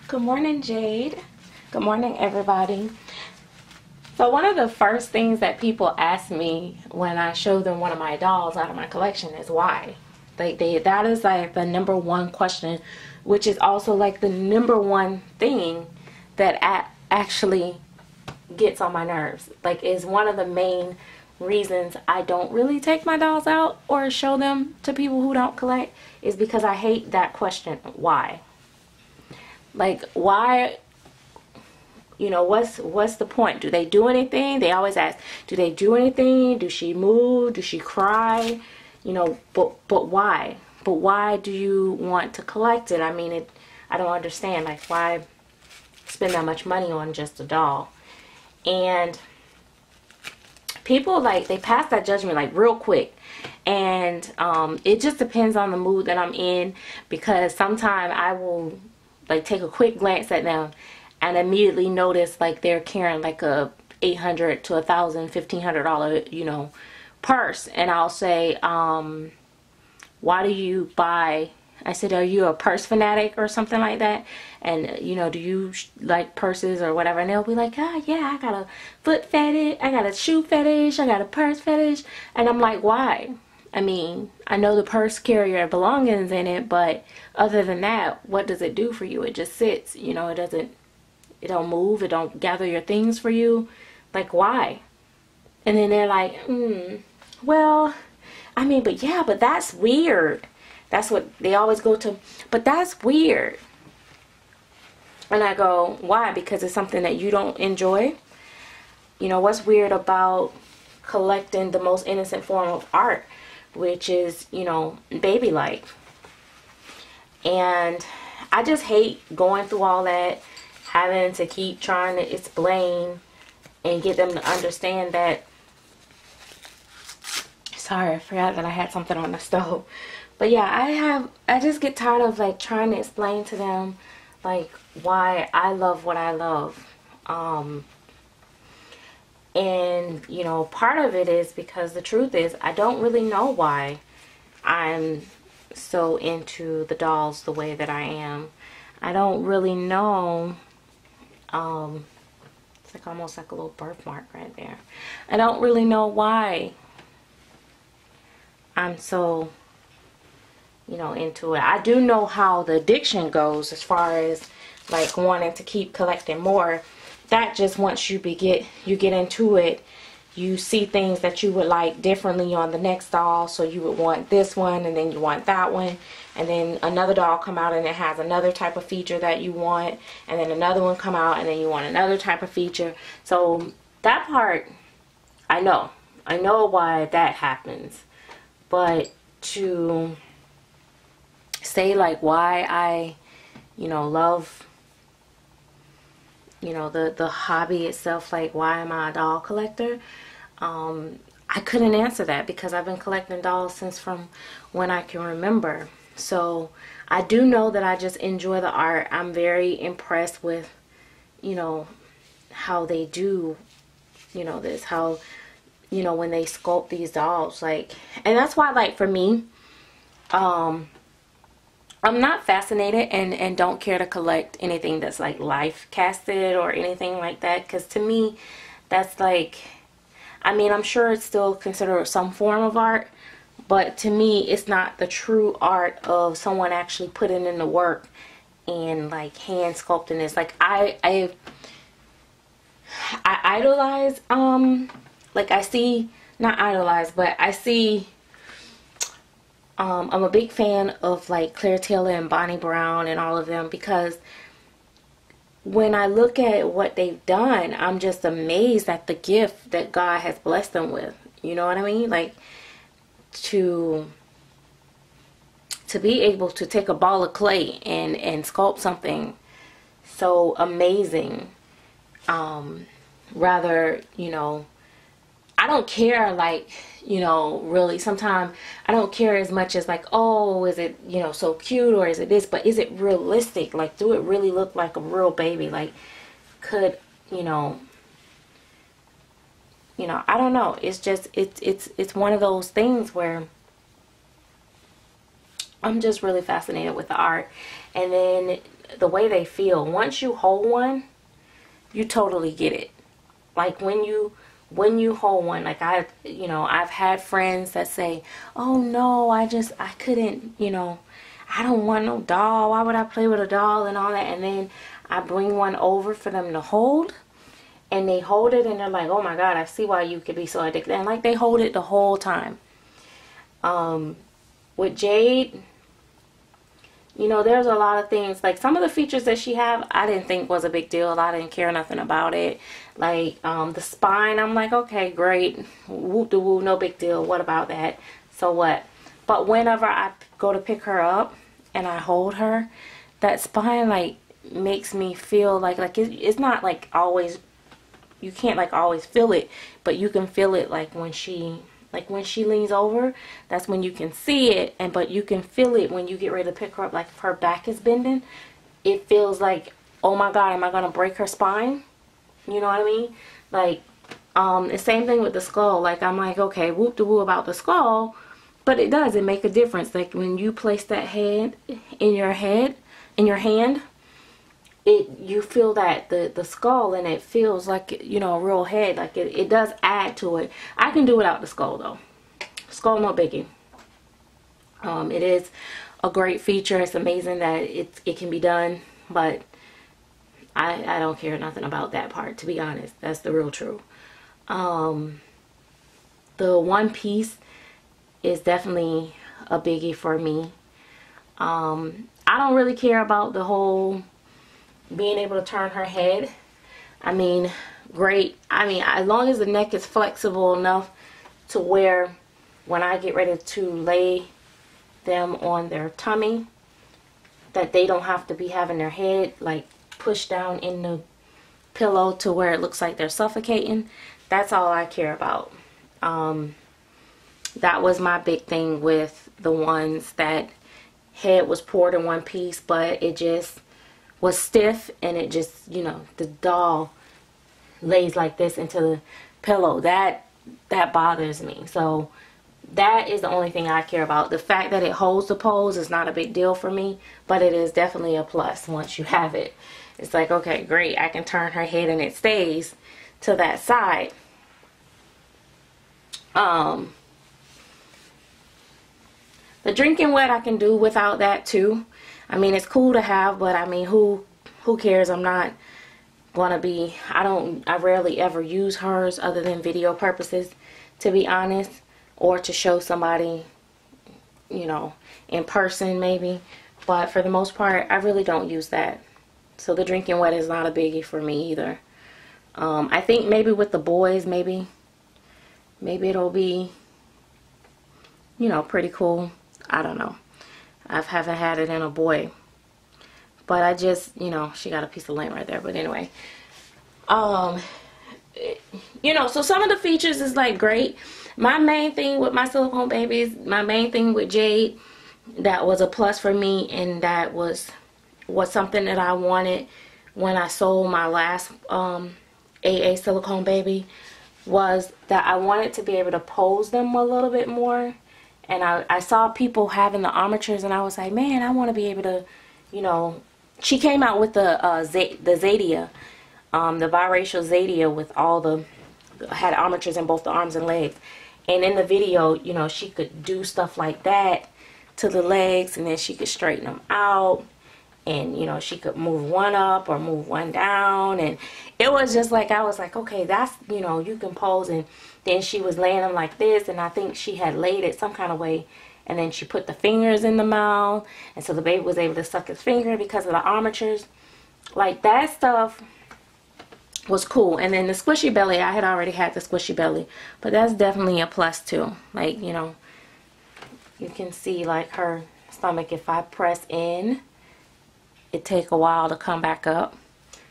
Good morning, Jade. Good morning, everybody. So one of the first things that people ask me when I show them one of my dolls out of my collection is why. That is like the number one question, which is also like the number one thing that actually gets on my nerves. Like, is one of the main reasons I don't really take my dolls out or show them to people who don't collect, is because I hate that question, why? Like, why? You know, what's the point? Do they do anything? They always ask, do they do anything? Do she move? Do she cry? You know, but why? But why do you want to collect it? I mean, I don't understand. Like, why spend that much money on just a doll? And people, like, they pass that judgment like real quick. And it just depends on the mood that I'm in, because sometimes I will like take a quick glance at them and immediately notice like they're carrying like a $800 to $1,000, $1,500, you know, purse, and I'll say, why do you buy? I said, are you a purse fanatic or something like that? And you know, do you like purses or whatever? And they'll be like, ah, yeah, I got a foot fetish, I got a shoe fetish, I got a purse fetish. And I'm like, why? I mean, I know the purse carry your belongings in it, but other than that, what does it do for you? It just sits, you know, it don't move, it don't gather your things for you. Like, why? And then they're like, well, I mean, but yeah, but that's weird. That's what they always go to, but that's weird. And I go, why? Because it's something that you don't enjoy? You know, what's weird about collecting the most innocent form of art, which is, you know, baby life? And I just hate going through all that, having to keep trying to explain and get them to understand that. Sorry, I forgot that I had something on the stove. But yeah, I just get tired of like trying to explain to them like why I love what I love. And you know, part of it is because the truth is I don't really know why I'm so into the dolls the way that I am. I don't really know. It's like almost like a little birthmark right there. I don't really know why I'm so, you know, into it. I do know how the addiction goes as far as like wanting to keep collecting more. That just once you get into it, you see things that you would like differently on the next doll. So you would want this one, and then you want that one, and then another doll come out and it has another type of feature that you want, and then another one come out and then you want another type of feature. So that part, I know why that happens. But to say like why I, you know, love, you know, the hobby itself, like why am I a doll collector? I couldn't answer that, because I've been collecting dolls since from when I can remember. So I do know that I just enjoy the art. I'm very impressed with, you know, how they do, you know, this, how, you know, when they sculpt these dolls, like, and that's why, like, for me, I'm not fascinated and don't care to collect anything that's like life casted or anything like that, because to me that's like, I mean, I'm sure it's still considered some form of art, but to me it's not the true art of someone actually putting in the work and like hand sculpting this. Like I idolize, like I see, not idolize, but I see, I'm a big fan of like Claire Taylor and Bonnie Brown and all of them, because when I look at what they've done, I'm just amazed at the gift that God has blessed them with. You know what I mean? Like to be able to take a ball of clay and sculpt something so amazing. Rather, you know, I don't care, like, you know, really, sometimes I don't care as much as like, oh, is it, you know, so cute, or is it this, but is it realistic? Like, do it really look like a real baby? Like, could, you know, I don't know. It's just, it's one of those things where I'm just really fascinated with the art. And then the way they feel. Once you hold one, you totally get it. Like when you hold one, like I've had friends that say, oh no, I couldn't, I don't want no doll. Why would I play with a doll and all that? And then I bring one over for them to hold, and they hold it and they're like, oh my God, I see why you could be so addicted. And like they hold it the whole time. With Jade, there's a lot of things, like some of the features that she have, I didn't think was a big deal. I didn't care nothing about it. Like the spine, I'm like, okay, great, whoop de woo, no big deal. What about that? So what? But whenever I go to pick her up and I hold her, that spine like makes me feel like it's not like always, you can't like always feel it, but you can feel it like when she leans over. That's when you can see it, but you can feel it when you get ready to pick her up. Like if her back is bending, it feels like, oh my God, am I gonna break her spine? You know what I mean? Like the same thing with the skull. Like I'm like, okay, whoop de woo about the skull, but it make a difference. Like when you place that hand in your hand, you feel that the skull, and it feels like, a real head. Like it does add to it. I can do without the skull though. Skull, no biggie. It is a great feature. It's amazing that it can be done, but I don't care nothing about that part, to be honest. That's the real truth. The one piece is definitely a biggie for me. I don't really care about the whole being able to turn her head. I mean, great. I mean, as long as the neck is flexible enough to where when I get ready to lay them on their tummy, that they don't have to be having their head like pushed down in the pillow to where it looks like they're suffocating. That's all I care about. That was my big thing with the ones that head was poured in one piece, but it just was stiff, and it just, the doll lays like this into the pillow. That bothers me. So that is the only thing I care about. The fact that it holds the pose is not a big deal for me, but it is definitely a plus once you have it. It's like, okay, great, I can turn her head and it stays to that side. The drinking wet I can do without that too. I mean, it's cool to have, but I mean, who cares? I'm not gonna be, I rarely ever use hers other than video purposes, to be honest, or to show somebody, in person maybe. But for the most part, I really don't use that. So the drinking wet is not a biggie for me either. I think maybe with the boys, maybe it'll be, pretty cool. I don't know. I haven't had it in a boy, but I just, she got a piece of lint right there. But anyway, so some of the features is like great. My main thing with my silicone babies, my main thing with Jade, that was a plus for me, and that was something that I wanted when I sold my last AA silicone baby, was that I wanted to be able to pose them a little bit more. And I saw people having the armatures, and I was like, man, I want to be able to, she came out with the Zadia, the biracial Zadia with had armatures in both the arms and legs. And in the video, she could do stuff like that to the legs, and then she could straighten them out. And, she could move one up or move one down. And it was just like, I was like, okay, that's, you can pose. And then she was laying them like this, and I think she had laid it some kind of way, and then she put the fingers in the mouth, and so the baby was able to suck his finger because of the armatures. Like, that stuff was cool. And then the squishy belly, I had already had the squishy belly, but that's definitely a plus too. Like, you can see like her stomach, if I press in, it take a while to come back up.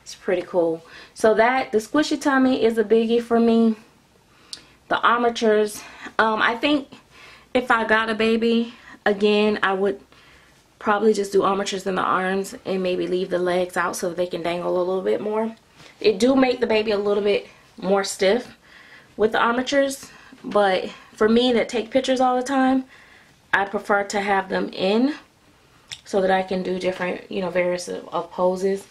It's pretty cool. So the squishy tummy is a biggie for me. The armatures, I think if I got a baby again, I would probably just do armatures in the arms and maybe leave the legs out so that they can dangle a little bit more. It do make the baby a little bit more stiff with the armatures, but for me that take pictures all the time, I prefer to have them in so that I can do different, you know, various of poses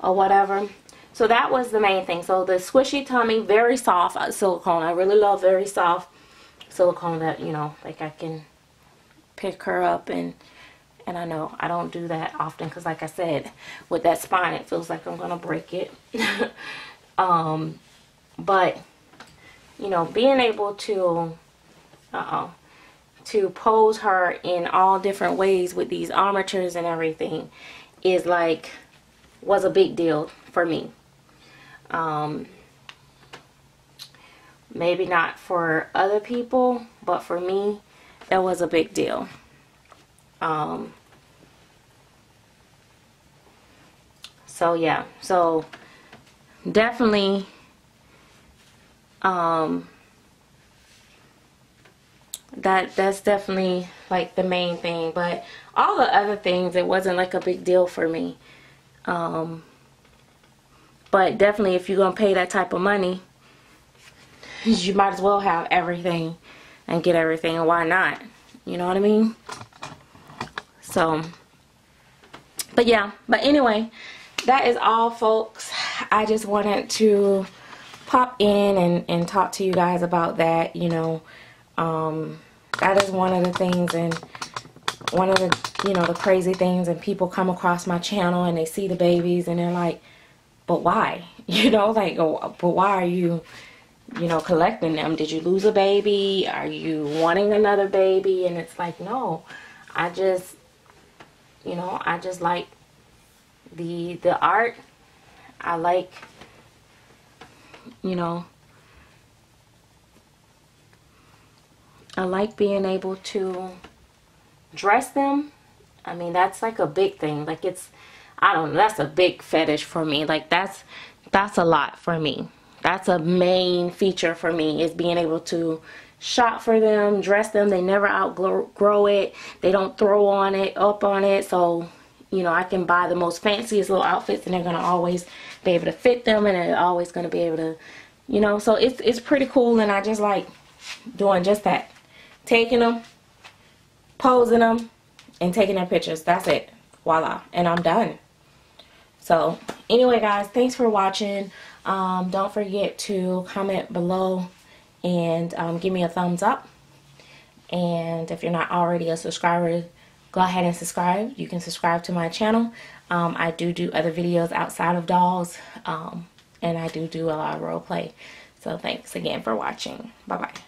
or whatever. So that was the main thing. So the squishy tummy, very soft silicone. I really love very soft silicone that, you know, like I can pick her up, and I know I don't do that often because, like I said, with that spine it feels like I'm gonna break it. But you know, being able to to pose her in all different ways with these armatures and everything is like, was a big deal for me. Maybe not for other people, but for me, that was a big deal. So yeah, so definitely, that's definitely like the main thing. But all the other things, it wasn't like a big deal for me. But definitely, if you're gonna pay that type of money, you might as well have everything and get everything, and why not? You know what I mean? So, but yeah, but anyway, that is all, folks. I just wanted to pop in and talk to you guys about that. You know, that is one of the things, and one of the, you know, the crazy things, and people come across my channel and they see the babies and they're like, but why? You know, like, oh, but why are you, you know, collecting them? Did you lose a baby? Are you wanting another baby? And it's like, no, I just, you know, I just like the art. I like, you know, I like being able to dress them. I mean, that's like a big thing. Like, it's, I don't know, that's a big fetish for me. Like, that's a lot for me. That's a main feature for me, is being able to shop for them, dress them. They never outgrow it. They don't throw up on it. So, you know, I can buy the most fanciest little outfits and they're going to always be able to fit them, and they're always going to be able to, you know, so it's pretty cool. And I just like doing just that. Taking them, posing them, and taking their pictures. That's it. Voila. And I'm done. So anyway, guys, thanks for watching. Don't forget to comment below and give me a thumbs up. And if you're not already a subscriber, go ahead and subscribe. You can subscribe to my channel. I do other videos outside of dolls, and I do a lot of role play. So thanks again for watching. Bye bye.